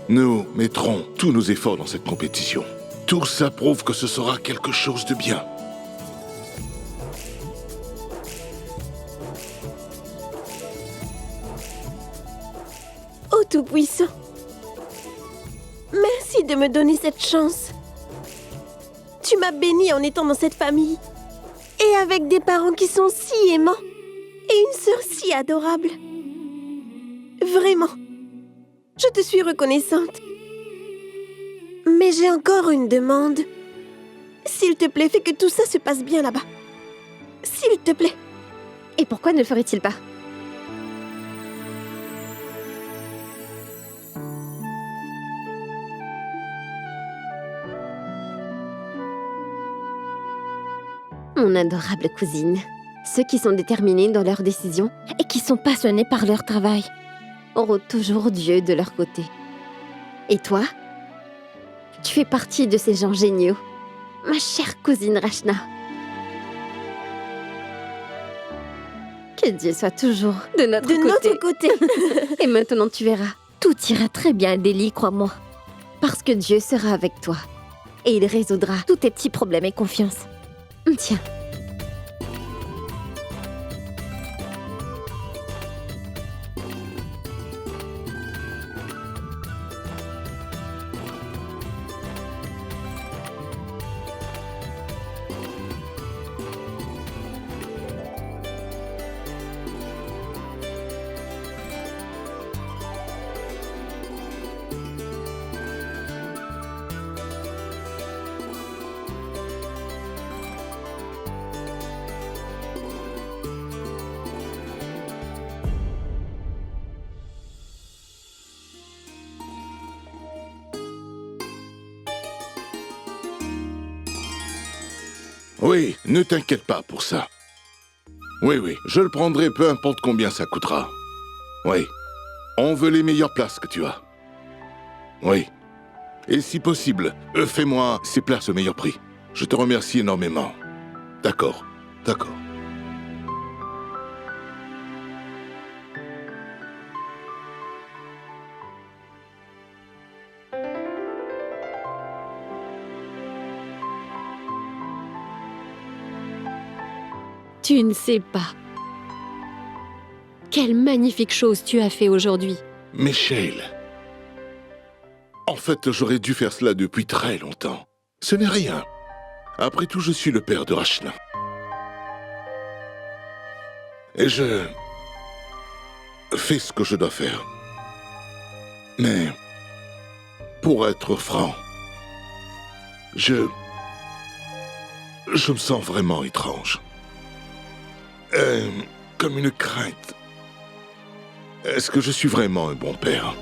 Nous mettrons tous nos efforts dans cette compétition. Tout ça prouve que ce sera quelque chose de bien. Ô Tout-Puissant, merci de me donner cette chance. Tu m'as bénie en étant dans cette famille. Et avec des parents qui sont si aimants. Et une sœur si adorable. Vraiment, je te suis reconnaissante. Mais j'ai encore une demande. S'il te plaît, fais que tout ça se passe bien là-bas. S'il te plaît. Et pourquoi ne le ferait-il pas? Mon adorable cousine, ceux qui sont déterminés dans leurs décisions et qui sont passionnés par leur travail auront toujours Dieu de leur côté. Et toi? Tu fais partie de ces gens géniaux, ma chère cousine Rachna. Que Dieu soit toujours de notre côté. Et maintenant tu verras, tout ira très bien, Adélie, crois-moi. Parce que Dieu sera avec toi. Et il résoudra tous tes petits problèmes et confiance. Tiens. Oui, ne t'inquiète pas pour ça. Oui, je le prendrai peu importe combien ça coûtera. Oui, on veut les meilleures places que tu as. Oui. Et si possible, fais-moi ces places au meilleur prix. Je te remercie énormément. D'accord. Tu ne sais pas. Quelle magnifique chose tu as fait aujourd'hui. Michel. En fait, j'aurais dû faire cela depuis très longtemps. Ce n'est rien. Après tout, je suis le père de Rachna. Et je fais ce que je dois faire. Mais, pour être franc, je me sens vraiment étrange. Comme une crainte. Est-ce que je suis vraiment un bon père?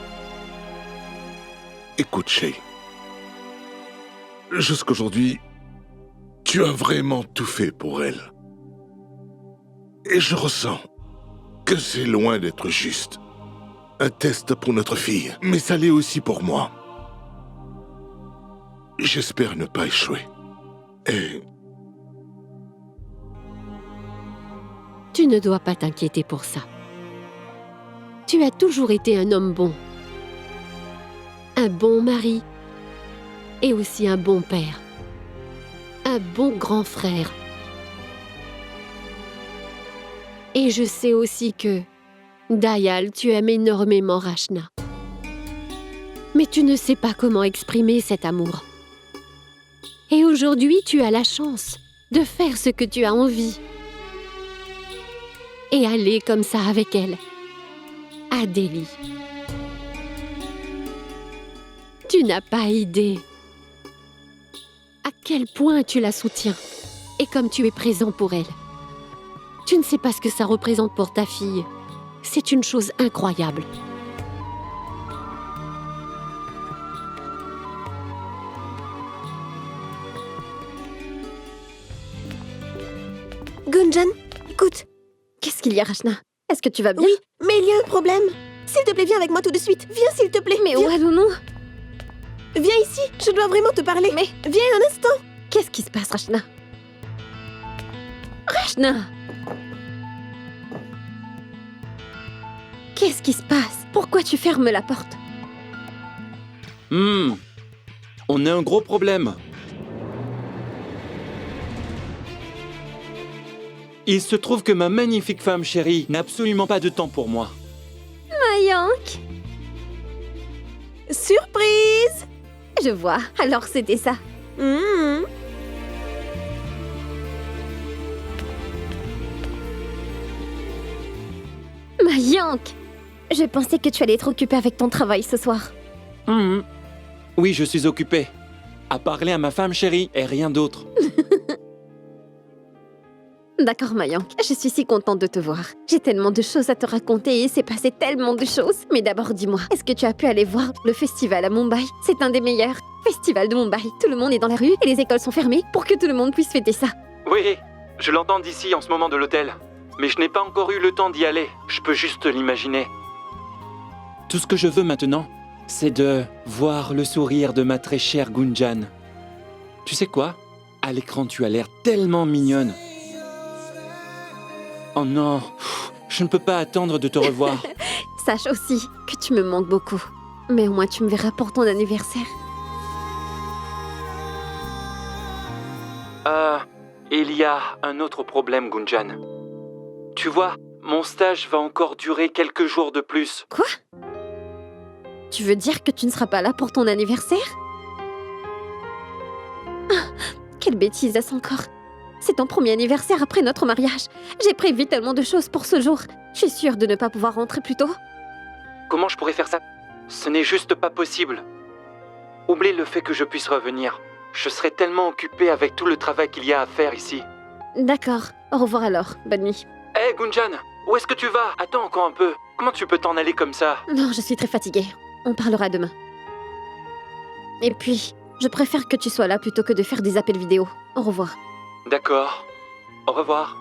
Écoute, Shay. Jusqu'aujourd'hui, tu as vraiment tout fait pour elle. Et je ressens que c'est loin d'être juste. Un test pour notre fille, mais ça l'est aussi pour moi. J'espère ne pas échouer. Et... Tu ne dois pas t'inquiéter pour ça. Tu as toujours été un homme bon. Un bon mari. Et aussi un bon père. Un bon grand frère. Et je sais aussi que, Dayal, tu aimes énormément Rachna. Mais tu ne sais pas comment exprimer cet amour. Et aujourd'hui, tu as la chance de faire ce que tu as envie. Et aller comme ça avec elle. Adélie. Tu n'as pas idée à quel point tu la soutiens et comme tu es présent pour elle. Tu ne sais pas ce que ça représente pour ta fille. C'est une chose incroyable. Gunjan, écoute. Qu'est-ce qu'il y a, Rachna? Est-ce que tu vas bien? Oui, mais il y a un problème. S'il te plaît, viens avec moi tout de suite. Viens, s'il te plaît. Mais viens. où allons-nous? Viens ici, je dois vraiment te parler. Mais... Viens un instant. Qu'est-ce qui se passe, Rachna? Rachna! Qu'est-ce qui se passe? Pourquoi tu fermes la porte? On a un gros problème. Il se trouve que ma magnifique femme chérie n'a absolument pas de temps pour moi. Mayank! Surprise! Je vois, alors c'était ça. Mmh. Mayank! Je pensais que tu allais être occupée avec ton travail ce soir. Oui, je suis occupé. À parler à ma femme chérie et rien d'autre. D'accord, Mayank, je suis si contente de te voir. J'ai tellement de choses à te raconter et il s'est passé tellement de choses. Mais d'abord, dis-moi, est-ce que tu as pu aller voir le festival à Mumbai? C'est un des meilleurs festivals de Mumbai. Tout le monde est dans la rue et les écoles sont fermées pour que tout le monde puisse fêter ça. Oui, je l'entends d'ici en ce moment de l'hôtel. Mais je n'ai pas encore eu le temps d'y aller. Je peux juste l'imaginer. Tout ce que je veux maintenant, c'est de voir le sourire de ma très chère Gunjan. Tu sais quoi? À l'écran, tu as l'air tellement mignonne. Oh non, je ne peux pas attendre de te revoir. Sache aussi que tu me manques beaucoup. Mais au moins tu me verras pour ton anniversaire. Il y a un autre problème, Gunjan. Tu vois, mon stage va encore durer quelques jours de plus. Quoi? Tu veux dire que tu ne seras pas là pour ton anniversaire? Ah, quelle bêtise est-ce encore? C'est ton premier anniversaire après notre mariage. J'ai prévu tellement de choses pour ce jour. Je suis sûre de ne pas pouvoir rentrer plus tôt. Comment je pourrais faire ça? Ce n'est juste pas possible. Oublie le fait que je puisse revenir. Je serai tellement occupée avec tout le travail qu'il y a à faire ici. D'accord. Au revoir alors. Bonne nuit. Hé, Gunjan, où est-ce que tu vas? Attends encore un peu. Comment tu peux t'en aller comme ça? Non, je suis très fatiguée. On parlera demain. Et puis, je préfère que tu sois là plutôt que de faire des appels vidéo. Au revoir. D'accord. Au revoir.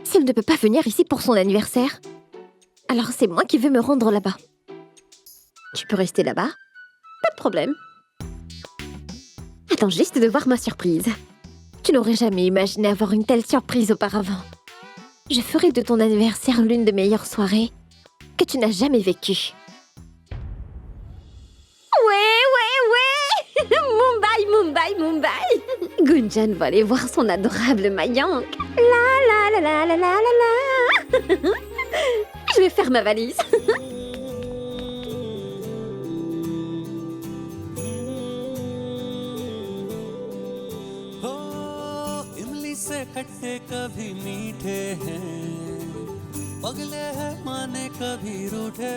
S'il ne peut pas venir ici pour son anniversaire, alors c'est moi qui vais me rendre là-bas. Tu peux rester là-bas? Pas de problème. Attends juste de voir ma surprise. Tu n'aurais jamais imaginé avoir une telle surprise auparavant. Je ferai de ton anniversaire l'une des meilleures soirées que tu n'as jamais vécues. Ouais Mumbai Gunjan va aller voir son adorable Mayank. La la la la la la la. Je vais faire ma valise. इमली से खट्टे कभी मीठे हैं, पगले हैं माने कभी रूठे,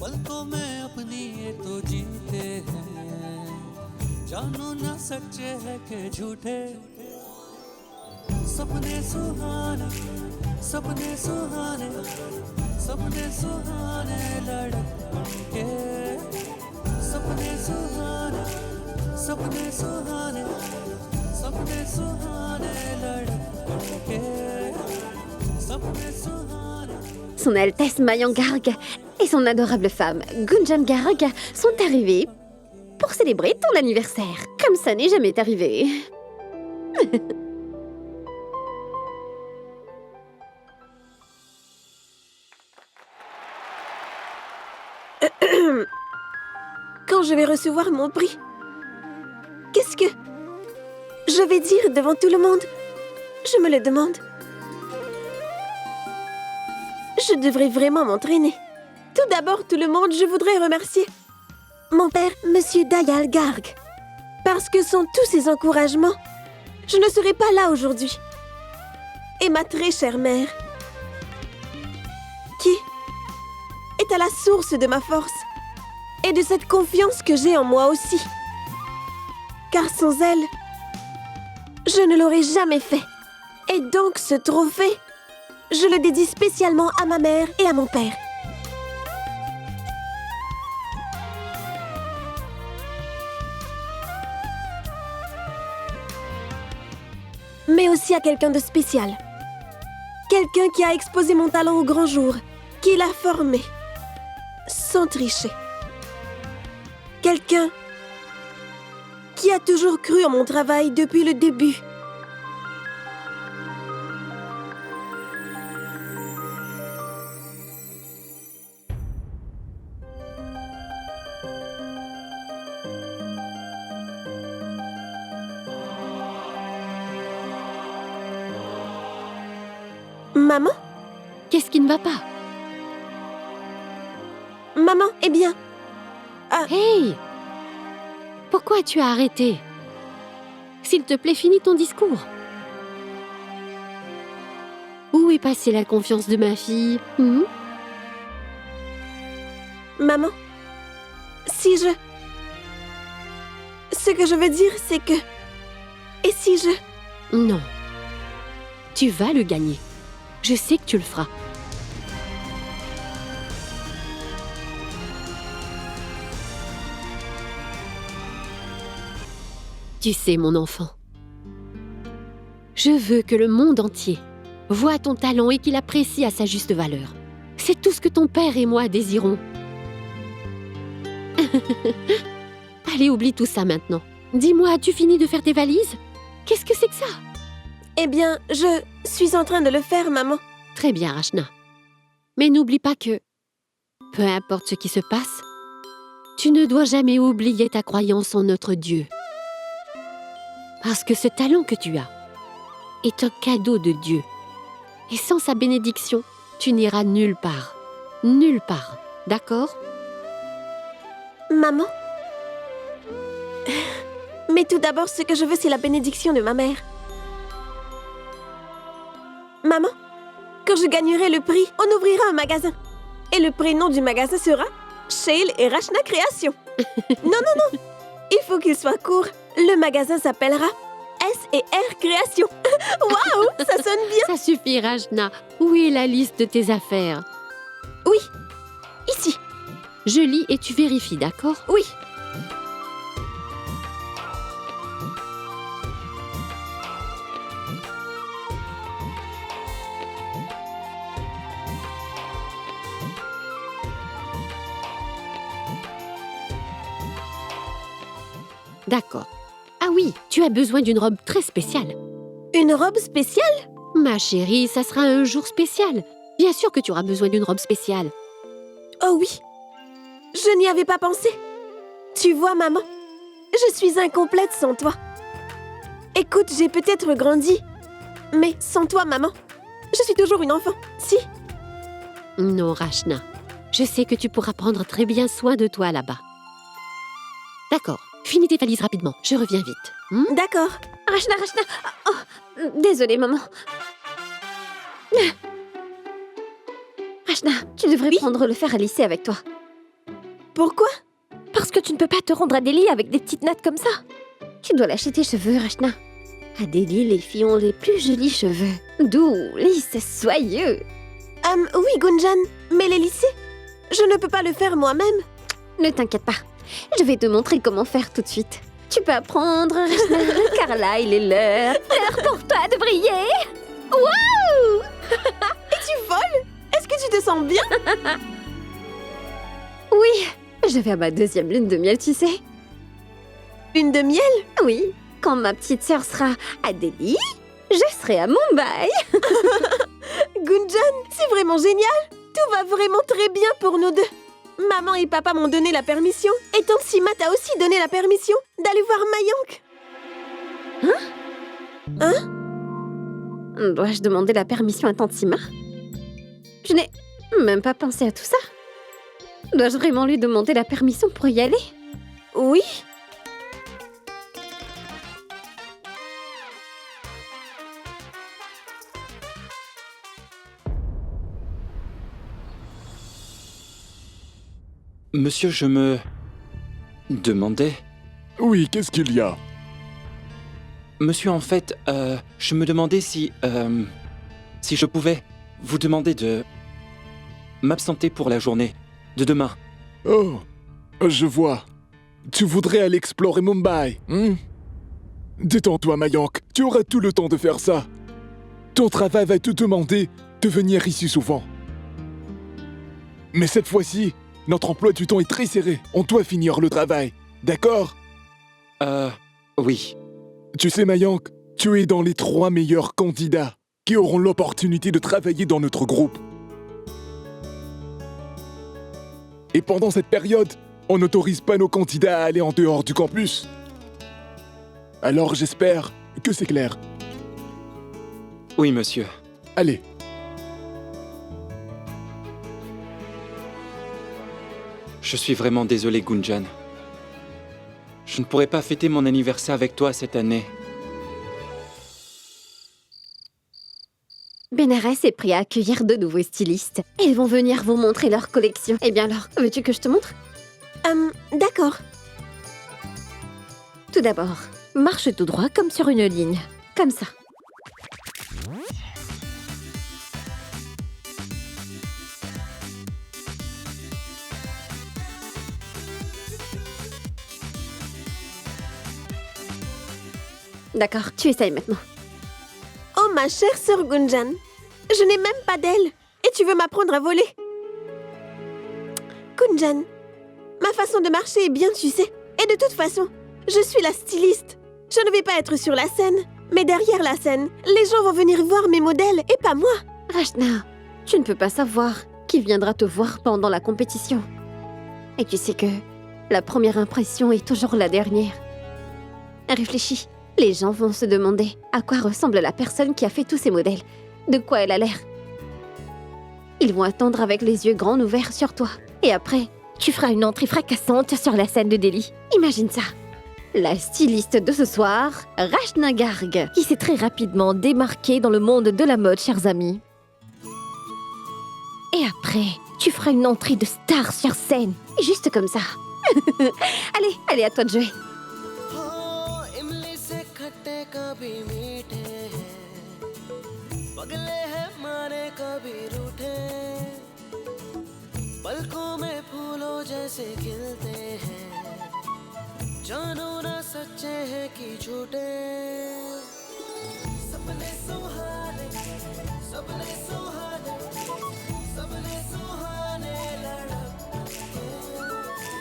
पलकों में अपनी ये तो जीते हैं, जानो ना सच्चे है के झूठे, सपने सुहाने सपने सुहाने सपने सुहाने लड़के, सपने सुहाने सपने सुहाने सपने सुहाने लड़के, सपने सुहाने. Son Altesse Mayank Garg et son adorable femme Gunjan Garg sont arrivés pour célébrer ton anniversaire. Comme ça n'est jamais arrivé. Quand je vais recevoir mon prix, qu'est-ce que je vais dire devant tout le monde? Je me le demande. Je devrais vraiment m'entraîner. Tout d'abord, tout le monde, je voudrais remercier mon père, Monsieur Dayal Garg. Parce que sans tous ses encouragements, je ne serais pas là aujourd'hui. Et ma très chère mère, qui est à la source de ma force et de cette confiance que j'ai en moi aussi. Car sans elle, je ne l'aurais jamais fait. Et donc ce trophée, je le dédie spécialement à ma mère et à mon père. Mais aussi à quelqu'un de spécial. Quelqu'un qui a exposé mon talent au grand jour, qui l'a formé, sans tricher. Quelqu'un qui a toujours cru en mon travail depuis le début. Maman? Qu'est-ce qui ne va pas? Maman, eh bien... Hey! Pourquoi tu as arrêté? S'il te plaît, finis ton discours. Où est passée la confiance de ma fille? Maman, si je... Ce que je veux dire, c'est que... Et si je... Non. Tu vas le gagner. Je sais que tu le feras. Tu sais, mon enfant, je veux que le monde entier voie ton talent et qu'il apprécie à sa juste valeur. C'est tout ce que ton père et moi désirons. Allez, oublie tout ça maintenant. Dis-moi, as-tu fini de faire tes valises? Qu'est-ce que c'est que ça? Eh bien, je suis en train de le faire, maman. Très bien, Rachna. Mais n'oublie pas que, peu importe ce qui se passe, tu ne dois jamais oublier ta croyance en notre Dieu. Parce que ce talent que tu as est un cadeau de Dieu. Et sans sa bénédiction, tu n'iras nulle part. Nulle part. D'accord? Maman? Mais tout d'abord, ce que je veux, c'est la bénédiction de ma mère. Maman, quand je gagnerai le prix, on ouvrira un magasin. Et le prénom du magasin sera Shale et Rachna Création. Non, il faut qu'il soit court. Le magasin s'appellera S&R Création. Waouh, ça sonne bien. Ça suffit, Rachna. Où est la liste de tes affaires? Oui, ici. Je lis et tu vérifies, d'accord? Oui. D'accord. Ah oui, tu as besoin d'une robe très spéciale. Une robe spéciale? Ma chérie, ça sera un jour spécial. Bien sûr que tu auras besoin d'une robe spéciale. Oh oui, je n'y avais pas pensé. Tu vois, maman, je suis incomplète sans toi. Écoute, j'ai peut-être grandi, mais sans toi, maman, je suis toujours une enfant, si? Non, Rachna. Je sais que tu pourras prendre très bien soin de toi là-bas. D'accord. Finis tes valises rapidement. Je reviens vite. D'accord. Rachna, Rachna. Oh, désolée, maman. Rachna, tu devrais prendre le fer à lisser avec toi. Pourquoi? Parce que tu ne peux pas te rendre à Delhi avec des petites nattes comme ça. Tu dois lâcher tes cheveux, Rachna. À Delhi, les filles ont les plus jolis cheveux. Doux, lisses, soyeux. Oui, Gunjan, mais les lissés, je ne peux pas le faire moi-même. Ne t'inquiète pas. Je vais te montrer comment faire tout de suite. Tu peux apprendre, Rachna, car là, il est l'heure. L'heure pour toi de briller. Waouh! Es-tu folle? Est-ce que tu te sens bien? Oui, je vais à ma deuxième lune de miel, tu sais. Lune de miel? Oui, quand ma petite sœur sera à Delhi, je serai à Mumbai. Gunjan, c'est vraiment génial. Tout va vraiment très bien pour nous deux. Maman et papa m'ont donné la permission, et tante Sima t'a aussi donné la permission d'aller voir Mayank. Hein? Dois-je demander la permission à tante Sima? Je n'ai même pas pensé à tout ça. Dois-je vraiment lui demander la permission pour y aller? Oui. Monsieur, je me demandais... Oui, qu'est-ce qu'il y a? Monsieur, en fait, je me demandais si je pouvais vous demander de m'absenter pour la journée de demain. Oh, je vois. Tu voudrais aller explorer Mumbai, hein? Détends-toi, Mayank. Tu auras tout le temps de faire ça. Ton travail va te demander de venir ici souvent. Mais cette fois-ci, notre emploi du temps est très serré. On doit finir le travail, d'accord? Oui. Tu sais, Mayank, tu es dans les 3 meilleurs candidats qui auront l'opportunité de travailler dans notre groupe. Et pendant cette période, on n'autorise pas nos candidats à aller en dehors du campus. Alors j'espère que c'est clair. Oui, monsieur. Allez, Je suis vraiment désolé, Gunjan. Je ne pourrai pas fêter mon anniversaire avec toi cette année. Bénarès est prêt à accueillir de nouveaux stylistes. Ils vont venir vous montrer leur collection. Eh bien alors, veux-tu que je te montre? D'accord. Tout d'abord, marche tout droit comme sur une ligne. Comme ça. D'accord, tu essayes maintenant. Oh, ma chère sœur Gunjan, je n'ai même pas d'aile. Et tu veux m'apprendre à voler? Gunjan, ma façon de marcher est bien, tu sais. Et de toute façon, je suis la styliste. Je ne vais pas être sur la scène, mais derrière la scène, les gens vont venir voir mes modèles et pas moi. Rachna, tu ne peux pas savoir qui viendra te voir pendant la compétition. Et tu sais que la première impression est toujours la dernière. Réfléchis, les gens vont se demander à quoi ressemble la personne qui a fait tous ces modèles, de quoi elle a l'air. Ils vont attendre avec les yeux grands ouverts sur toi. Et après, tu feras une entrée fracassante sur la scène de Delhi. Imagine ça. La styliste de ce soir, Rachna Garg, qui s'est très rapidement démarquée dans le monde de la mode, chers amis. Et après, tu feras une entrée de star sur scène, juste comme ça. Allez, à toi de jouer. कभी मीठे हैं पगले हैं मारे कभी रूठे पलकों में फूलों जैसे खिलते हैं जानो ना सच्चे हैं कि झूठे सपने सुहाने सपने सुहाने सपने सुहाने लड़के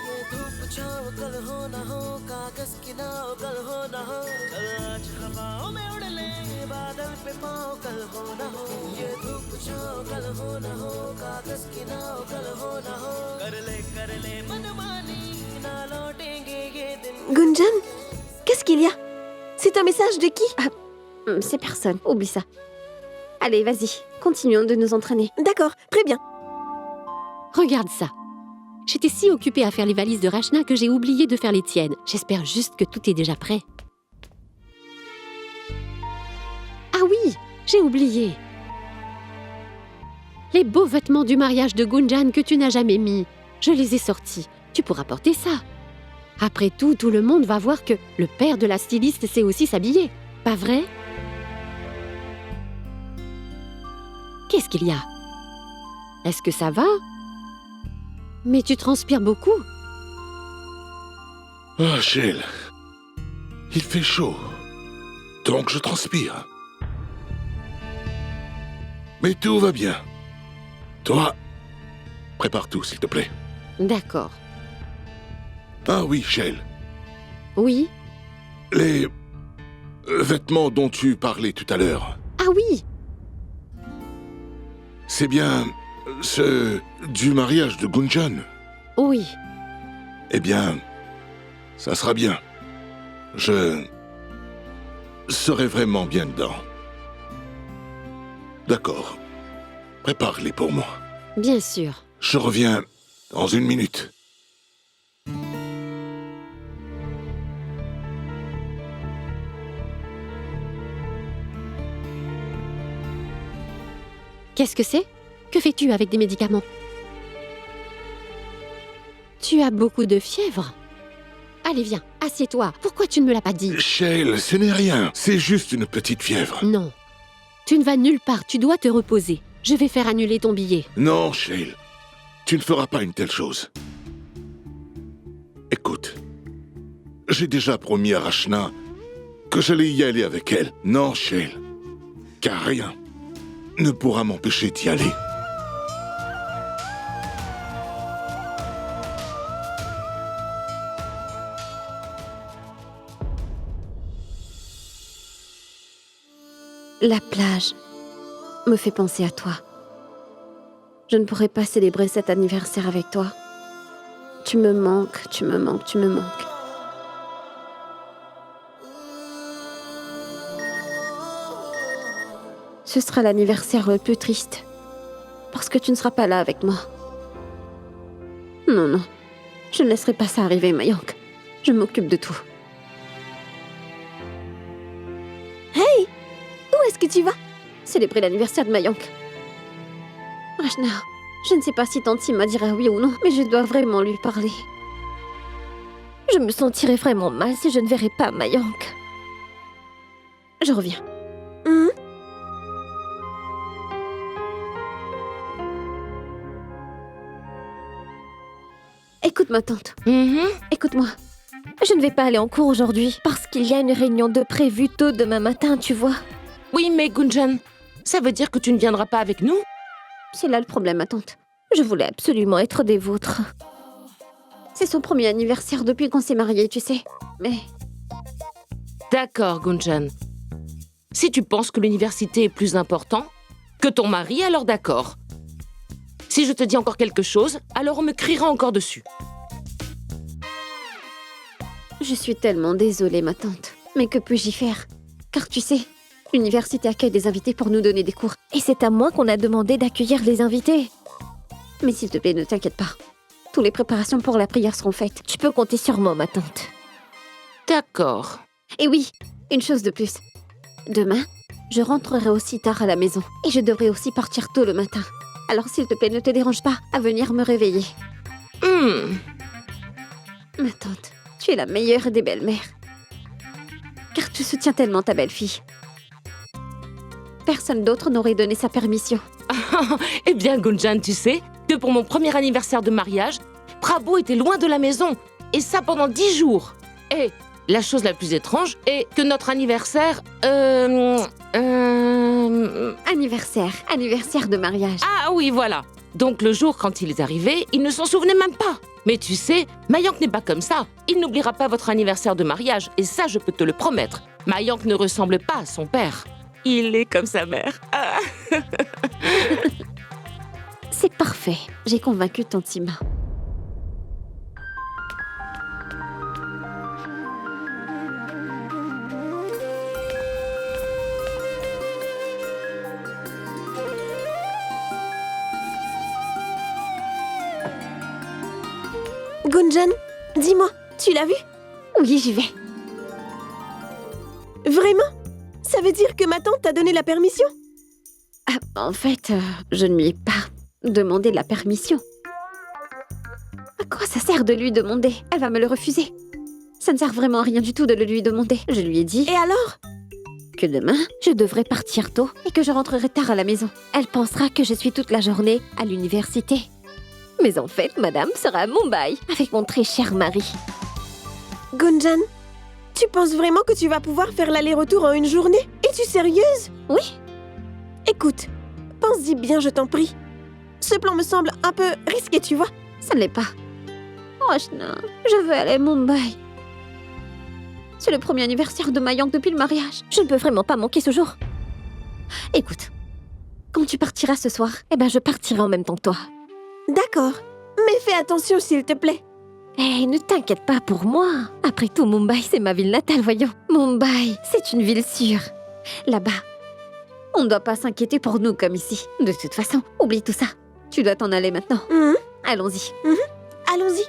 ये धूप छाँव कल हो ना हो कागज की नाव कल हो ना हो कल आज हवाओं में उड़ ले बादल पे पाँव कल हो ना हो ये धूप छाँव कल हो ना हो कागज की नाव कल हो ना हो कर ले मनमानी ना लौटेंगे ये दिन Gunjan, qu'est-ce qu'il y a? C'est un message de qui? C'est personne, oublie ça. Allez, vas-y, continuons de nous entraîner. D'accord, très bien. Regarde ça. J'étais si occupée à faire les valises de Rachna que j'ai oublié de faire les tiennes. J'espère juste que tout est déjà prêt. Ah oui, j'ai oublié. Les beaux vêtements du mariage de Gunjan que tu n'as jamais mis. Je les ai sortis. Tu pourras porter ça. Après tout, tout le monde va voir que le père de la styliste sait aussi s'habiller. Pas vrai? Qu'est-ce qu'il y a? Est-ce que ça va? Mais tu transpires beaucoup. Ah, Shell. Il fait chaud. Donc je transpire. Mais tout va bien. Toi, prépare tout, s'il te plaît. D'accord. Ah oui, Shell. Oui? Les vêtements dont tu parlais tout à l'heure, Ah oui! c'est bien ceux du mariage de Gunjan. Oui. Eh bien, ça sera bien. Je serai vraiment bien dedans. D'accord. Prépare-les pour moi. Bien sûr. Je reviens dans 1 minute. Qu'est-ce que c'est? Que fais-tu avec des médicaments? Tu as beaucoup de fièvre. Allez, viens, assieds-toi. Pourquoi tu ne me l'as pas dit? Shell, ce n'est rien. C'est juste une petite fièvre. Non. Tu ne vas nulle part, tu dois te reposer. Je vais faire annuler ton billet. Non, Shell. Tu ne feras pas une telle chose. Écoute. J'ai déjà promis à Rachna que j'allais y aller avec elle. Non, Shell. Car rien ne pourra m'empêcher d'y aller. La plage me fait penser à toi. Je ne pourrai pas célébrer cet anniversaire avec toi. Tu me manques, tu me manques, tu me manques. Ce sera l'anniversaire le plus triste, parce que tu ne seras pas là avec moi. Non, non, Je ne laisserai pas ça arriver, Mayank. Je m'occupe de tout. Où est-ce que tu vas? Célébrer l'anniversaire de Mayank. Rachna, je ne sais pas si Tanti m'a dira oui ou non, mais je dois vraiment lui parler. Je me sentirais vraiment mal si je ne verrais pas Mayank. Je reviens. Hum. Écoute ma tante. Écoute-moi. Je ne vais pas aller en cours aujourd'hui parce qu'il y a une réunion de prévue tôt demain matin, tu vois. Oui, mais Gunjan, ça veut dire que tu ne viendras pas avec nous? C'est là le problème, ma tante. Je voulais absolument être des vôtres. C'est son premier anniversaire depuis qu'on s'est mariés, tu sais. Mais D'accord, Gunjan. Si tu penses que l'université est plus important que ton mari, alors d'accord. Si je te dis encore quelque chose, alors on me criera encore dessus. je suis tellement désolée, ma tante. Mais que puis-je y faire? Car tu sais, l'université accueille des invités pour nous donner des cours. Et c'est à moi qu'on a demandé d'accueillir les invités. Mais s'il te plaît, ne t'inquiète pas. Toutes les préparations pour la prière seront faites. Tu peux compter sur moi, ma tante. D'accord. Et oui, une chose de plus. Demain, je rentrerai aussi tard à la maison. Et je devrai aussi partir tôt le matin. Alors s'il te plaît, ne te dérange pas à venir me réveiller. Ma tante, tu es la meilleure des belles-mères. Car tu soutiens tellement ta belle-fille. Personne d'autre n'aurait donné sa permission. Eh bien, Gunjan, tu sais que pour mon premier anniversaire de mariage, Prabhu était loin de la maison. Et ça pendant 10 jours. Et la chose la plus étrange est que notre anniversaire... Anniversaire de mariage. Ah oui, voilà. Donc le jour quand il est arrivé, il ne s'en souvenait même pas. Mais tu sais, Mayank n'est pas comme ça. Il n'oubliera pas votre anniversaire de mariage. Et ça, je peux te le promettre. Mayank ne ressemble pas à son père. Il est comme sa mère. Ah. C'est parfait. J'ai convaincu Tantima. Gunjan, dis-moi, tu l'as vu? Oui, j'y vais. Vraiment? Ça veut dire que ma tante t'a donné la permission? Ah, en fait, je ne lui ai pas demandé la permission. À quoi ça sert de lui demander? Elle va me le refuser. Ça ne sert vraiment à rien du tout de le lui demander. Je lui ai dit Et alors? que demain, je devrais partir tôt et que je rentrerai tard à la maison. Elle pensera que je suis toute la journée à l'université. Mais en fait, madame sera à Mumbai avec mon très cher mari. Gunjan, tu penses vraiment que tu vas pouvoir faire l'aller-retour en une journée? Es-tu sérieuse? Oui, Écoute, pense-y bien, je t'en prie. Ce plan me semble un peu risqué, tu vois. ça ne l'est pas. Roshna, je veux aller à Mumbai. C'est le premier anniversaire de Mayank depuis le mariage. Je ne peux vraiment pas manquer ce jour. Écoute, quand tu partiras ce soir, je partirai en même temps que toi. D'accord, mais fais attention s'il te plaît. Ne t'inquiète pas pour moi. Après tout, Mumbai, c'est ma ville natale, voyons. Mumbai, c'est une ville sûre. Là-bas, on ne doit pas s'inquiéter pour nous comme ici. De toute façon, oublie tout ça. Tu dois t'en aller maintenant. Allons-y. Allons-y.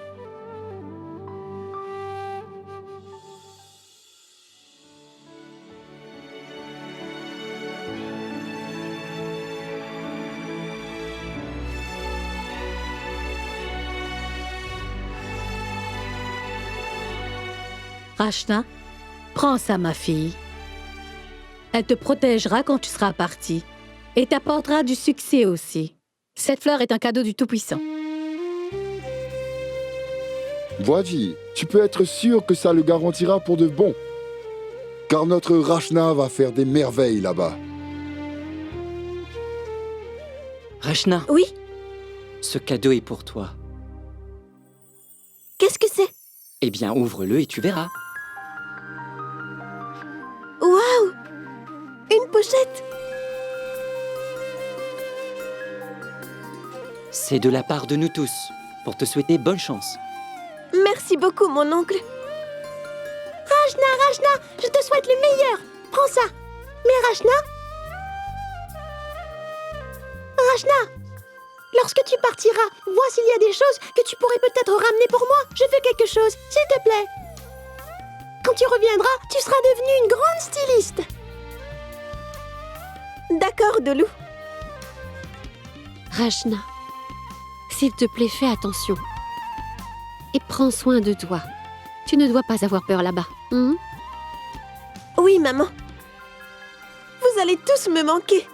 Rachna, prends ça, ma fille. Elle te protégera quand tu seras partie et t'apportera du succès aussi. Cette fleur est un cadeau du Tout-Puissant. Voici, tu peux être sûr que ça le garantira pour de bon. Car notre Rachna va faire des merveilles là-bas. Rachna, Oui, ce cadeau est pour toi. qu'est-ce que c'est? Eh bien, ouvre-le et tu verras. Waouh! Une pochette! C'est de la part de nous tous, pour te souhaiter bonne chance. Merci beaucoup, mon oncle. Rachna, je te souhaite le meilleur. Prends ça. Mais Rachna? Lorsque tu partiras, vois s'il y a des choses que tu pourrais peut-être ramener pour moi. Je veux quelque chose, s'il te plaît. Quand tu reviendras, tu seras devenue une grande styliste. D'accord, Dolou. Rachna, s'il te plaît, fais attention. Et prends soin de toi. Tu ne dois pas avoir peur là-bas. Oui, maman. Vous allez tous me manquer.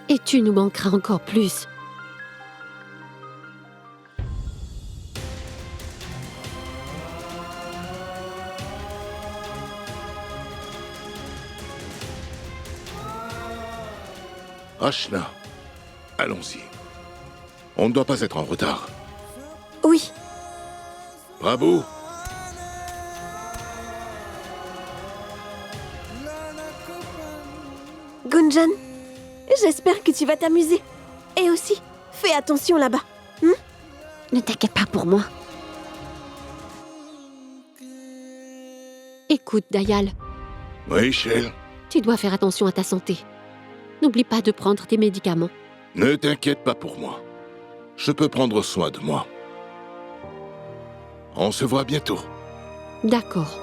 Et tu nous manqueras encore plus. Rachna, allons-y. On ne doit pas être en retard. Oui. Bravo. Gunjan, j'espère que tu vas t'amuser. Et aussi, fais attention là-bas. Ne t'inquiète pas pour moi. Écoute, Dayal, Oui, Shell. tu dois faire attention à ta santé. N'oublie pas de prendre tes médicaments. Ne t'inquiète pas pour moi. Je peux prendre soin de moi. On se voit bientôt. D'accord.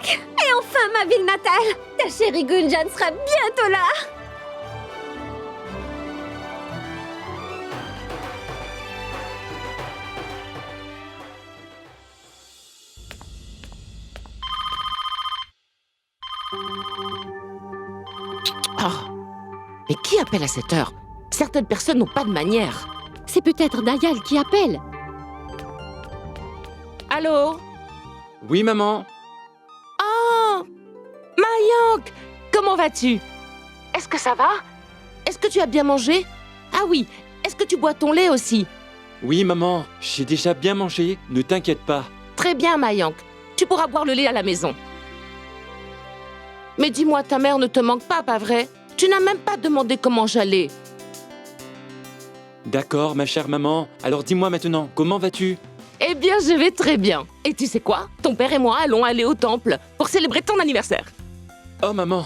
Et enfin, ma ville natale! Ta chérie Gunjan sera bientôt là! Oh. Mais qui appelle à cette heure? Certaines personnes n'ont pas de manière. C'est peut-être Dayal qui appelle. Allô? Oui, maman. Oh! Mayank! Comment vas-tu? Est-ce que ça va? Est-ce que tu as bien mangé? Ah oui, est-ce que tu bois ton lait aussi? Oui, maman, j'ai déjà bien mangé, ne t'inquiète pas. Très bien, Mayank. Tu pourras boire le lait à la maison. Mais dis-moi, ta mère ne te manque pas vrai? Tu n'as même pas demandé comment j'allais. D'accord, ma chère maman. Alors dis-moi maintenant, comment vas-tu? Eh bien, je vais très bien. Et tu sais quoi? Ton père et moi allons aller au temple pour célébrer ton anniversaire. Oh, maman,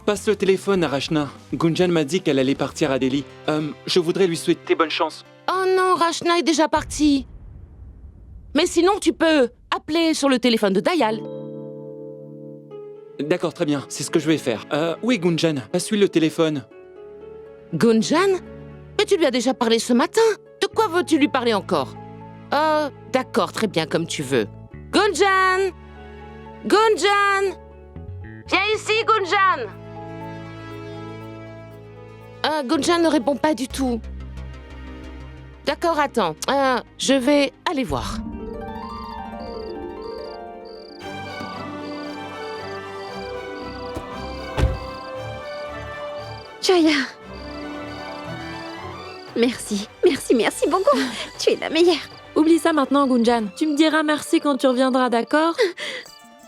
passe le téléphone à Rachna. Gunjan m'a dit qu'elle allait partir à Delhi. Je voudrais lui souhaiter bonne chance. Oh non, Rachna est déjà partie. Mais sinon, tu peux appeler sur le téléphone de Dayal. D'accord, très bien, c'est ce que je vais faire. Oui, Gunjan, passe-lui le téléphone. Gunjan? Mais tu lui as déjà parlé ce matin. De quoi veux-tu lui parler encore? D'accord, très bien, comme tu veux. Gunjan! Gunjan! Viens ici, Gunjan! Gunjan ne répond pas du tout. D'accord, attends. Je vais aller voir. Jaya! Merci, merci beaucoup. Tu es la meilleure. Oublie ça maintenant, Gunjan. Tu me diras merci quand tu reviendras, d'accord?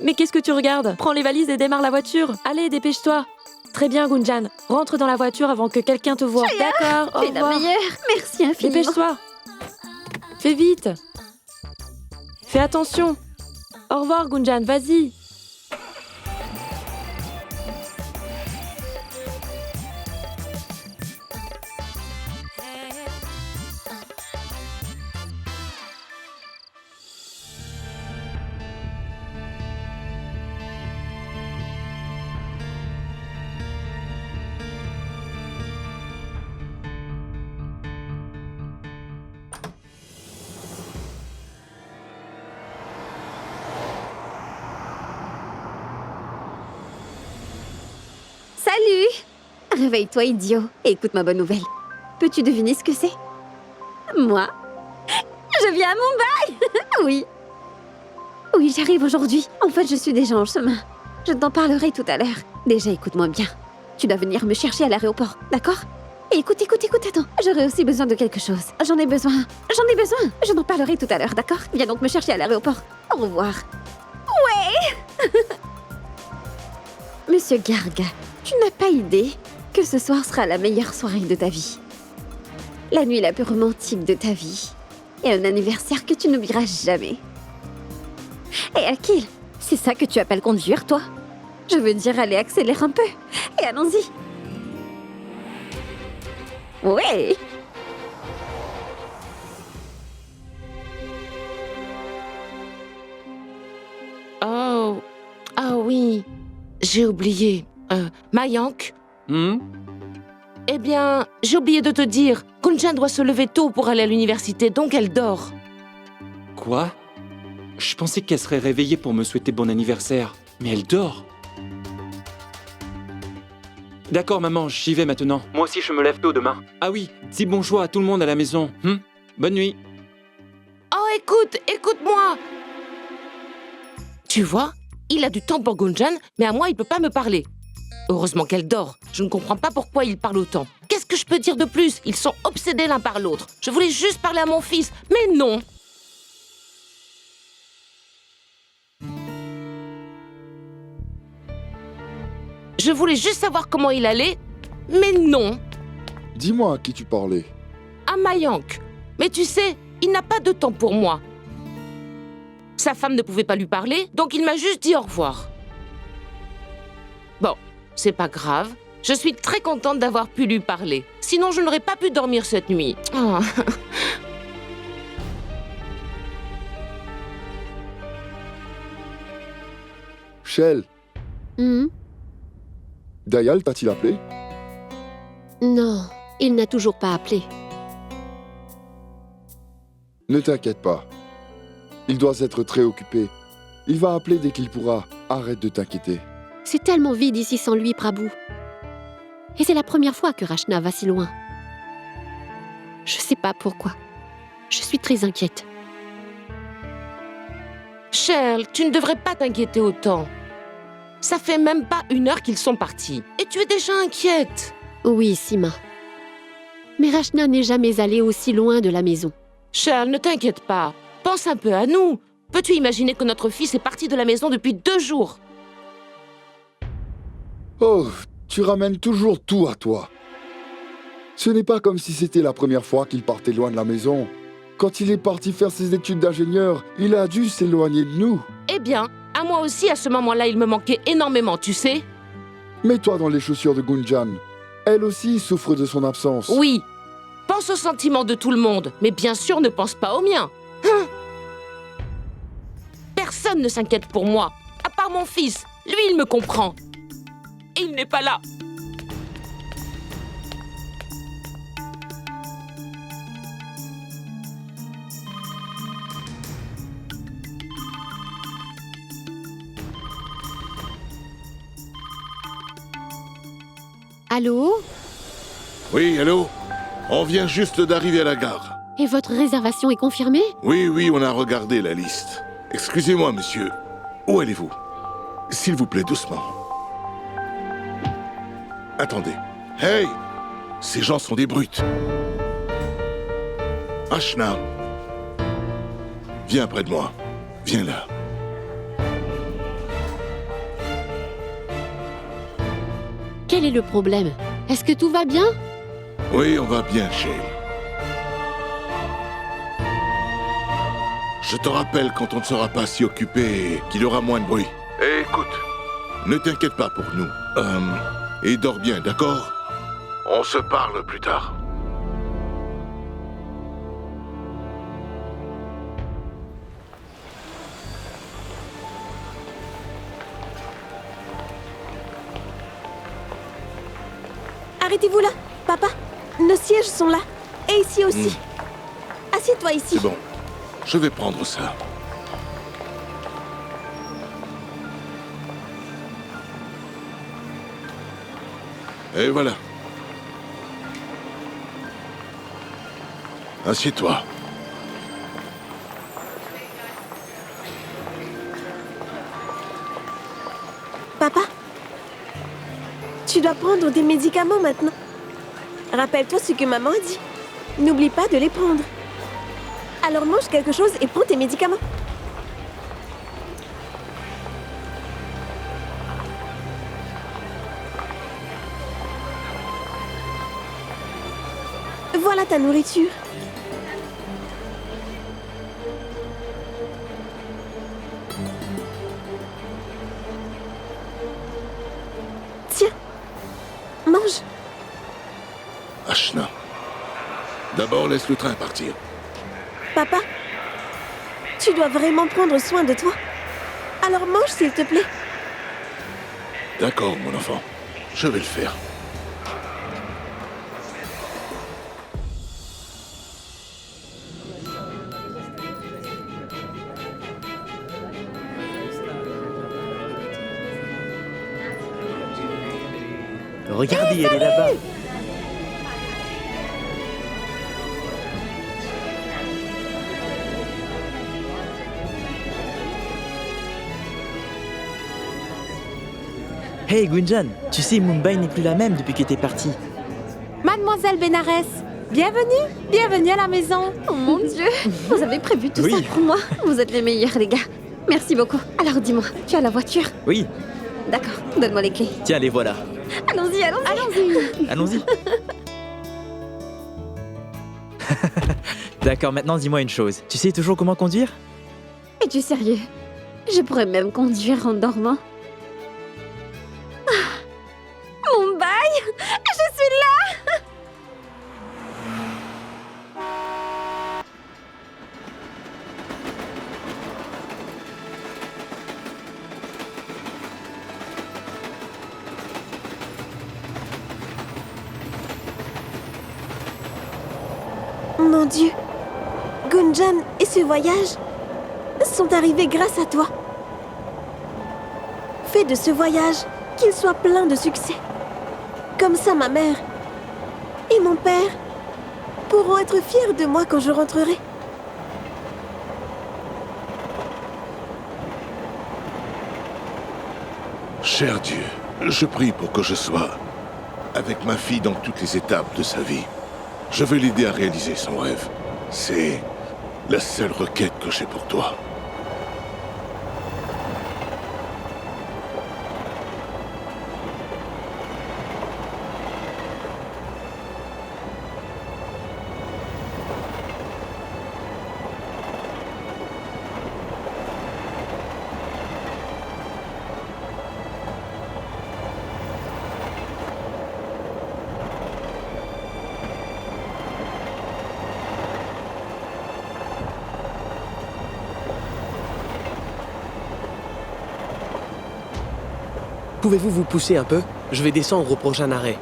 Mais qu'est-ce que tu regardes? Prends les valises et démarre la voiture. Allez, dépêche-toi. Très bien, Gunjan. Rentre dans la voiture avant que quelqu'un te voie. D'accord, au Tu es la revoir. meilleure. Merci infiniment. Dépêche-toi. Fais vite. Fais attention. Au revoir, Gunjan, vas-y. Salut! Réveille-toi, idiot, et écoute ma bonne nouvelle. Peux-tu deviner ce que c'est? Moi? Je viens à Mumbai! Oui. Oui, j'arrive aujourd'hui. En fait, je suis déjà en chemin. Je t'en parlerai tout à l'heure. Déjà, écoute-moi bien. Tu dois venir me chercher à l'aéroport, d'accord? Et écoute, attends. J'aurai aussi besoin de quelque chose. J'en ai besoin. Je t'en parlerai tout à l'heure, d'accord? Viens donc me chercher à l'aéroport. Au revoir. Ouais! Monsieur Garga, tu n'as pas idée que ce soir sera la meilleure soirée de ta vie. La nuit la plus romantique de ta vie. Et un anniversaire que tu n'oublieras jamais. Et Akil, c'est ça que tu appelles conduire, toi? Je veux dire, allez, accélère un peu. Et allons-y. Ouais. Oh, ah oui, j'ai oublié. Mayank? Eh bien, j'ai oublié de te dire, Gunjan doit se lever tôt pour aller à l'université, donc elle dort. Quoi? Je pensais qu'elle serait réveillée pour me souhaiter bon anniversaire, mais elle dort. D'accord, maman, j'y vais maintenant. Moi aussi, je me lève tôt demain. Ah oui, dis bonjour à tout le monde à la maison. Bonne nuit. Oh, écoute-moi. Tu vois, il a du temps pour Gunjan, mais à moi, il peut pas me parler. Heureusement qu'elle dort. Je ne comprends pas pourquoi il parle autant. Qu'est-ce que je peux dire de plus? Ils sont obsédés l'un par l'autre. Je voulais juste parler à mon fils, mais non. Je voulais juste savoir comment il allait, mais non. Dis-moi à qui tu parlais. À Mayank. Mais tu sais, il n'a pas de temps pour moi. Sa femme ne pouvait pas lui parler, donc il m'a juste dit au revoir. Bon, c'est pas grave. Je suis très contente d'avoir pu lui parler. Sinon, je n'aurais pas pu dormir cette nuit. Oh. Shell, Dayal t'a-t-il appelé? Non, il n'a toujours pas appelé. Ne t'inquiète pas. Il doit être très occupé. Il va appeler dès qu'il pourra. Arrête de t'inquiéter. C'est tellement vide ici sans lui, Prabhu. Et c'est la première fois que Rachna va si loin. Je sais pas pourquoi. Je suis très inquiète. Shell, tu ne devrais pas t'inquiéter autant. Ça fait même pas 1 heure qu'ils sont partis. Et tu es déjà inquiète. Oui, Sima. Mais Rachna n'est jamais allée aussi loin de la maison. Shell, ne t'inquiète pas. Pense un peu à nous. Peux-tu imaginer que notre fils est parti de la maison depuis 2 jours? Oh, tu ramènes toujours tout à toi. Ce n'est pas comme si c'était la première fois qu'il partait loin de la maison. Quand il est parti faire ses études d'ingénieur, il a dû s'éloigner de nous. Eh bien, à moi aussi, à ce moment-là, il me manquait énormément, tu sais. Mets-toi dans les chaussures de Gunjan. Elle aussi souffre de son absence. Oui. Pense aux sentiments de tout le monde, mais bien sûr, ne pense pas aux miens. Personne ne s'inquiète pour moi, à part mon fils. Lui, il me comprend. Et il n'est pas là. Allô? Oui, allô? On vient juste d'arriver à la gare. Et votre réservation est confirmée? Oui, on a regardé la liste. Excusez-moi, monsieur. Où allez-vous? S'il vous plaît, doucement. Attendez. Hey! Ces gens sont des brutes. Rachna. Viens près de moi. Viens là. Quel est le problème? Est-ce que tout va bien? Oui, on va bien, Shell. Je te rappelle quand on ne sera pas si occupé qu'il y aura moins de bruit. Et écoute, ne t'inquiète pas pour nous. Et dors bien, d'accord? On se parle plus tard. Arrêtez-vous là, papa. Nos sièges sont là. Et ici aussi. Assieds-toi ici. C'est bon. Je vais prendre ça. Et voilà. Assieds-toi. Papa, tu dois prendre des médicaments maintenant. Rappelle-toi ce que maman a dit. N'oublie pas de les prendre. Alors mange quelque chose et prends tes médicaments. Voilà ta nourriture. Tiens, mange. Ashna. D'abord, laisse le train partir. Papa, tu dois vraiment prendre soin de toi. Alors mange, s'il te plaît. D'accord, mon enfant. Je vais le faire. Regardez, elle est là-bas. Hey Gunjan, tu sais, Mumbai n'est plus la même depuis que t'es partie. Mademoiselle Benares, bienvenue, bienvenue à la maison. Oh mon Dieu, vous avez prévu tout ça pour moi. Vous êtes les meilleurs, les gars. Merci beaucoup. Alors dis-moi, tu as la voiture? Oui. D'accord, donne-moi les clés. Tiens, les voilà. Allons-y, allons-y. Allons-y. D'accord, maintenant dis-moi une chose. Tu sais toujours comment conduire? Es-tu sérieux? Je pourrais même conduire en dormant. Ah, Mumbai, je suis là. Mon Dieu, Gunjan et ce voyage sont arrivés grâce à toi. Fais de ce voyage qu'il soit plein de succès. Comme ça, ma mère et mon père pourront être fiers de moi quand je rentrerai. Cher Dieu, je prie pour que je sois avec ma fille dans toutes les étapes de sa vie. Je veux l'aider à réaliser son rêve. C'est la seule requête que j'ai pour toi. Pouvez-vous vous pousser un peu? Je vais descendre au prochain arrêt.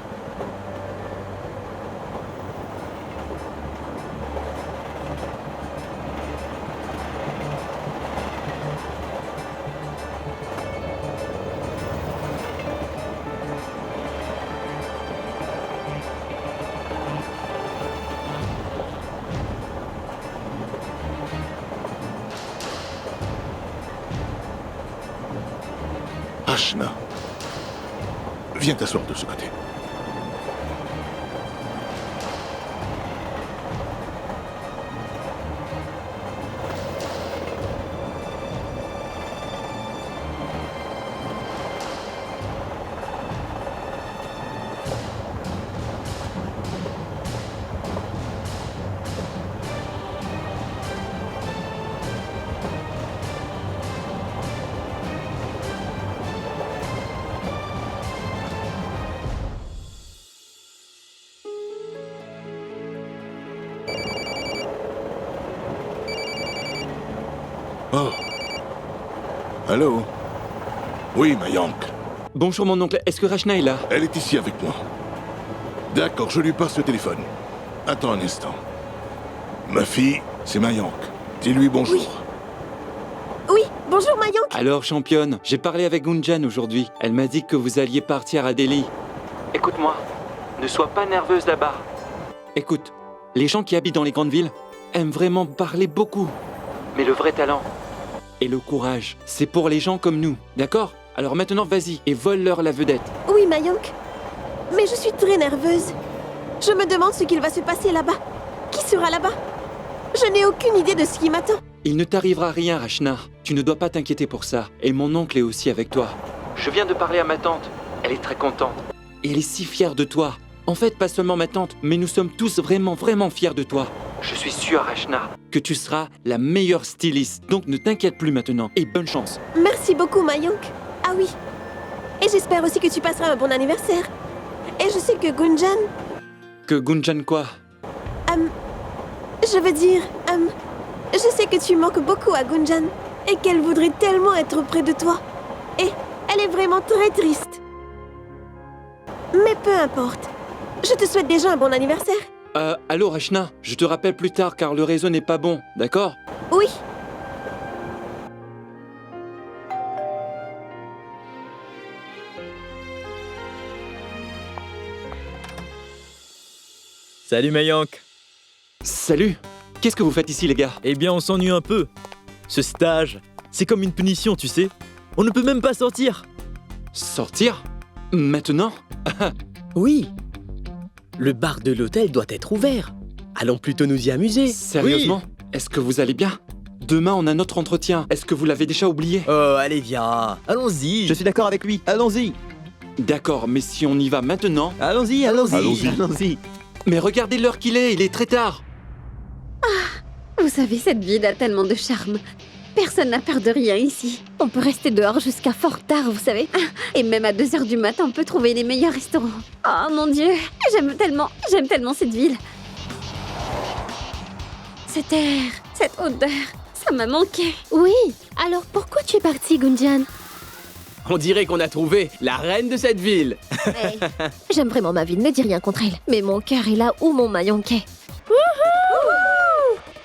Ashna, viens t'asseoir de ce côté. Oh. Allô? Oui, Mayank. Bonjour mon oncle, est-ce que Rachna est là? Elle est ici avec moi. D'accord, je lui passe le téléphone. Attends un instant. Ma fille, c'est Mayank. Dis-lui bonjour. Oui, bonjour Mayank. Alors championne, j'ai parlé avec Gunjan aujourd'hui. Elle m'a dit que vous alliez partir à Delhi. Écoute-moi, ne sois pas nerveuse là-bas. Écoute, les gens qui habitent dans les grandes villes aiment vraiment parler beaucoup. Mais le vrai talent et le courage, c'est pour les gens comme nous, d'accord? Alors maintenant vas-y et vole-leur la vedette. Oui, Mayank. Mais je suis très nerveuse. Je me demande ce qu'il va se passer là-bas. Qui sera là-bas? Je n'ai aucune idée de ce qui m'attend. Il ne t'arrivera rien, Rachna. Tu ne dois pas t'inquiéter pour ça. Et mon oncle est aussi avec toi. Je viens de parler à ma tante. Elle est très contente. Et elle est si fière de toi. En fait, pas seulement ma tante, mais nous sommes tous vraiment, vraiment fiers de toi. Je suis sûr, Rachna, que tu seras la meilleure styliste. Donc ne t'inquiète plus maintenant. Et bonne chance. Merci beaucoup, Mayank. Ah oui. Et j'espère aussi que tu passeras un bon anniversaire. Et je sais que Gunjan... Que Gunjan quoi? Je veux dire... je sais que tu manques beaucoup à Gunjan. Et qu'elle voudrait tellement être près de toi. Et elle est vraiment très triste. Mais peu importe. Je te souhaite déjà un bon anniversaire. Allô Rachna, je te rappelle plus tard car le réseau n'est pas bon, d'accord? Oui. Salut Mayank. Salut. Qu'est-ce que vous faites ici les gars? Eh bien on s'ennuie un peu. Ce stage, c'est comme une punition, tu sais. On ne peut même pas sortir. Sortir? Maintenant? Oui. Le bar de l'hôtel doit être ouvert. Allons plutôt nous y amuser. Sérieusement? Oui. Est-ce que vous allez bien? Demain, on a notre entretien. Est-ce que vous l'avez déjà oublié? Oh, allez, viens. Allons-y. Je suis d'accord avec lui. Allons-y. D'accord, mais si on y va maintenant... Allons-y, allons-y. Allons-y. Mais regardez l'heure qu'il est, il est très tard. Vous savez, cette ville a tellement de charme. Personne n'a peur de rien ici. On peut rester dehors jusqu'à fort tard, vous savez. Et même à 2h du matin, on peut trouver les meilleurs restaurants. Oh mon Dieu, j'aime tellement cette ville. Cet air, cette odeur, ça m'a manqué. Oui, alors pourquoi tu es partie, Gunjan? On dirait qu'on a trouvé la reine de cette ville. Hey, j'aime vraiment ma ville, ne dis rien contre elle. Mais mon cœur est là où mon Mayank est.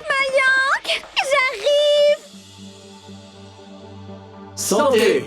Mayank, j'arrive! Santé!